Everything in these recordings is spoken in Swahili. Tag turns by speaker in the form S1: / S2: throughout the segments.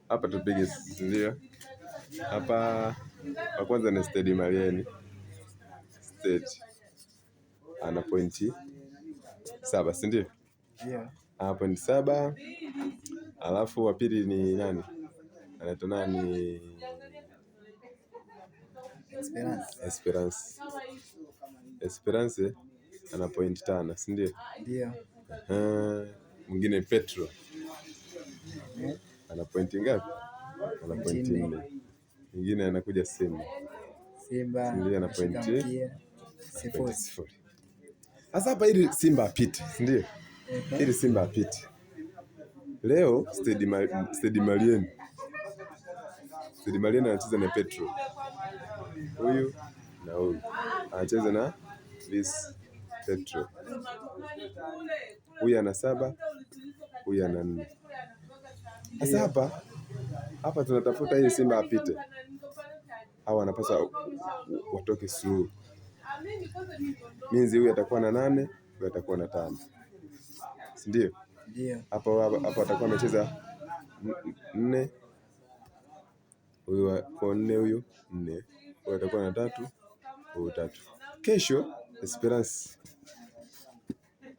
S1: Hapa tupige ndio. Hapa kwa kwanza ni Stade Malien. Stade ana pointi 7, si ndio?
S2: Yeah.
S1: Pointi 7. Alafu wa pili ni nani? Anaitwa nani? Esperance ana pointi 5, si ndio?
S2: Ndio.
S1: Mwingine Petro ana pointi ngapi? Ana pointi 4. Mwingine anakuja Simba ndio ana pointi 0. Sasa hapa ili Simba apite, si ndio? Ili Simba apite. Leo Stade Malien anacheza na Petro. Huyu na huyu anacheza na Vis Petro. Huyu ana 7, huyu ana 4. Sasa hapa tunatafuta ili Simba apite. Hawa wanapaswa watoke suluhu. Minzi huyu atakuwa na 8, huyu atakuwa na 5. Si ndio?
S2: Ndio.
S1: Hapo atakuwa amecheza 4. Huyu kwa 4, huyu 4. Huyu atakuwa na 3, huyu 3. Kesho Esperance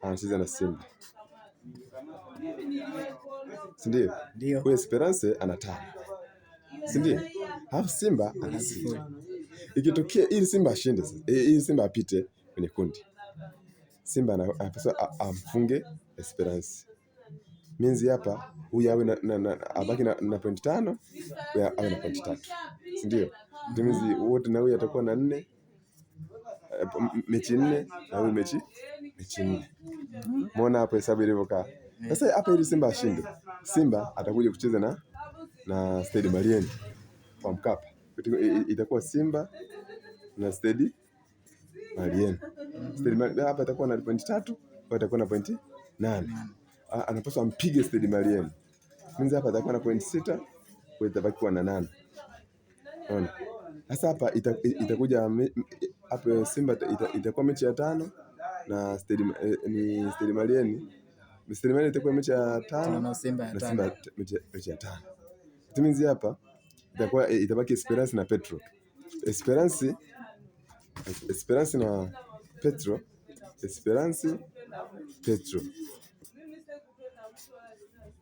S1: anacheza na Simba. Si ndio?
S2: Ndio.
S1: Huyu Esperance ana 5. Si ndio? Hapo Simba ana 6. Ikitokea ili Simba ashinde sasa, ili Simba apite kwenye kundi, Simba anapaswa amfunge Esperance. Minzi hapa huyu awe abaki na pointi 5, huyu awe na pointi 3. Si ndio? Minzi wote na huyu atakuwa na 4. Mechi 4 na huyu mechi 4. Muona hapo hesabu ilivyokaa. Sasa hapa ili Simba ashinde, Simba atakuja kucheza na Stade Malien kwa Mkapa. Itakuwa Simba na Stade Malien. Stade Malien hapa atakuwa na pointi 3, au atakuwa na pointi 8. Anapaswa ampige Stade Malien. Minzi hapa atakuwa na pointi 6, kwa itabaki kuwa na 8. Unaona? Sasa hapa itakuja hapa Simba itakuwa mechi ya 5 na Stade Malien. Stade Malien itakuwa mechi ya 5
S2: na Simba
S1: mechi ya 5. Minzi hapa itabaki Esperance na Petro. Esperance na Petro.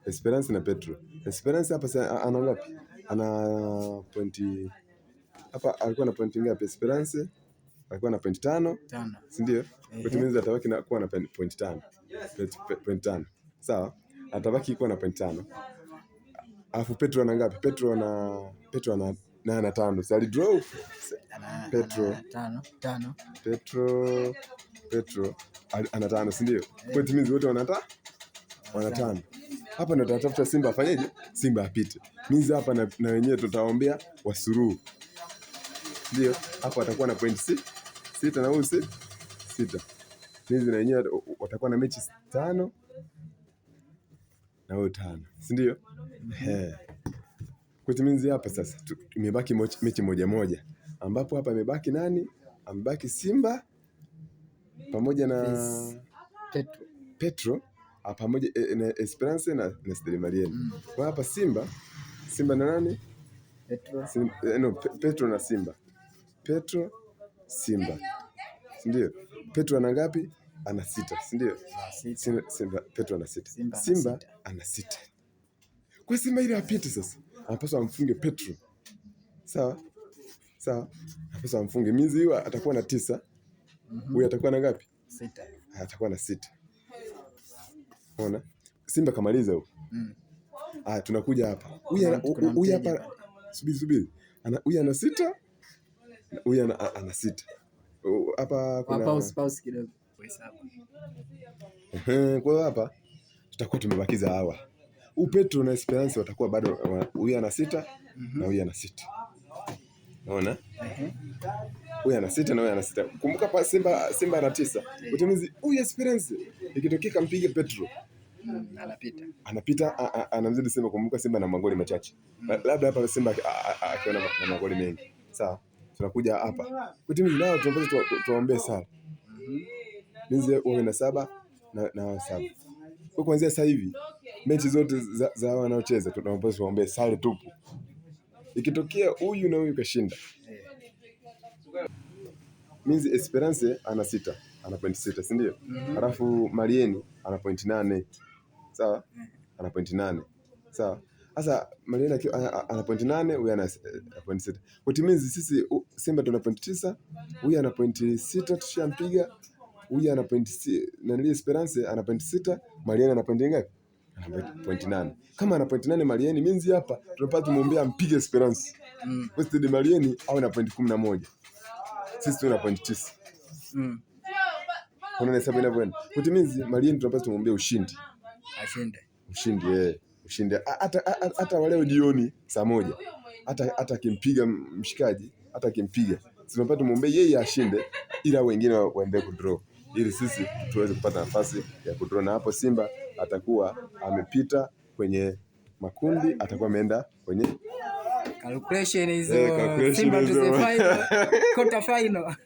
S1: Esperance na Petro. Esperance hapa ana ngapi? Ana pointi hapa, alikuwa na pointi ngapi? Esperance alikuwa na pointi 5, si ndio? Kwa hiyo atabaki na kuwa na pointi 5. Pointi 5. Sawa? Atabaki kuwa na pointi 5. Alafu Petro ana ngapi? Petro ana 5. Sali draw Petro 5. Petro ana 5, si ndio? Kwa hiyo wote wana 5. Hapa ndo tutatafuta Simba afanyeje? Simba apite. Minzi hapa na wenyewe tutaombea wasuruhu. Ndio, hapa atakuwa na pointi 6 na huyu 6. Minzi na wenyewe watakuwa na mechi 5 na huyu 5. Si ndio? Kwa Minzi hapa sasa imebaki mechi moja. Ambapo hapa imebaki nani? Amebaki Simba pamoja na Petro pamoja na Esperance na Stade Malien. Kwa hapa Simba na nani? Petro na Simba. Petro Simba. Si ndio? Petro ana ngapi? Ana 6, si ndio? Simba Petro ana 6. Simba ana 6. Kwa Simba ile apite sasa, anapaswa amfunge Petro. Sawa? Anapaswa amfunge. Minzi hiyo atakuwa na 9. Huyu atakuwa na ngapi?
S2: 6.
S1: Atakuwa na 6. Unaona? Simba kamaliza huko. Tunakuja hapa. Huyu hapa subiri. Huyu ana 6. Huyu ana 6. Hapa kuna
S2: pause kidogo kwa hesabu.
S1: Kwa hiyo hapa tutakuwa tumebakiza hawa. Petro na Esperance watakuwa bado, huyu ana 6 na huyu ana 6. Unaona? Huyu ana 6 na huyu ana 6. Kumbuka pa Simba ana 9. Utimizi huyu Esperance ikitokea kampige Petro. Anapita anamzidi Simba. Kumbuka Simba na magoli machache. Labda hapa Simba akiona na magoli mengi. Sawa? Tunakuja hapa. Utimizi nao tunapaswa tuombe sana. Minzi wawe na 7 na 7. Kwa kuanzia sasa hivi mechi zote za wanaocheza tunapaswa tuombe sare tupu. Ikitokea huyu na huyu kashinda, means Esperance ana 6, ana point 6, si ndio? Alafu Marieni ana point 8. Sawa? Ana point 8. Sawa? Sasa Marieni ana point 8, huyu ana point 6. What means sisi Simba tuna point 9, huyu ana point 6 tushampiga. Huyu ana point na Esperance ana point 6, Marieni ana point ngapi? Ana point 8. Kama ana point 8 Marieni means hapa tunapata tumuombea mpige Esperance. Wasted Marieni au na point 11. Sisi tuna point 9. Unaona hesabu inavyoenda. What means Marieni tunapaswa tumuombea ushindi. Ushindi. Hata waleo jioni saa 1. Hata akimpiga mshikaji, hata akimpiga. Tunapaswa tumuombea yeye ashinde ila wengine waende kudraw. Ili sisi tuweze kupata nafasi ya kudraw, na hapo Simba atakuwa amepita kwenye makundi, atakuwa ameenda kwenye
S2: calculation hizo. Simba to the final, quarter final.